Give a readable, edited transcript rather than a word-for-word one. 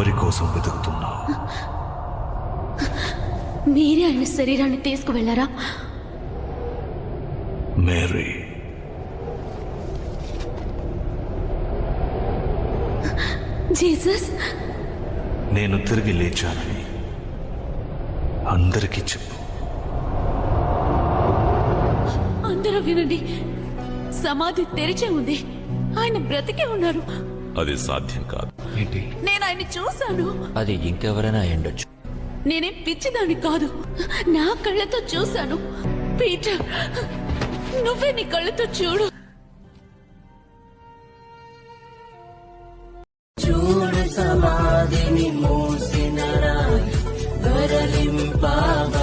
ఎవరి కోసం వెతుకుతున్నావు? మీరే ఆయన శరీరాన్ని తీసుకువెళ్లారా? మేరీ, జీసస్, నేను తిరిగి లేచానని అందరికీ చెప్పు. అందరూ వినండి, సమాధి తెరిచే ఉంది, ఆయన బ్రతికే ఉన్నారు. అది సాధ్యం కాదు. ఏంటి? నేను ఆయన చూశాను. అది ఇంకెవరైనా అయ్యుండొచ్చు. నేనేం పిచ్చిదాన్ని కాదు, నా కళ్ళతో చూశాను. పీటర్, నువ్వే నీ కళ్ళతో చూడు. చూడు సమాధిని మూసిన రాయి దొరలింపబడెను.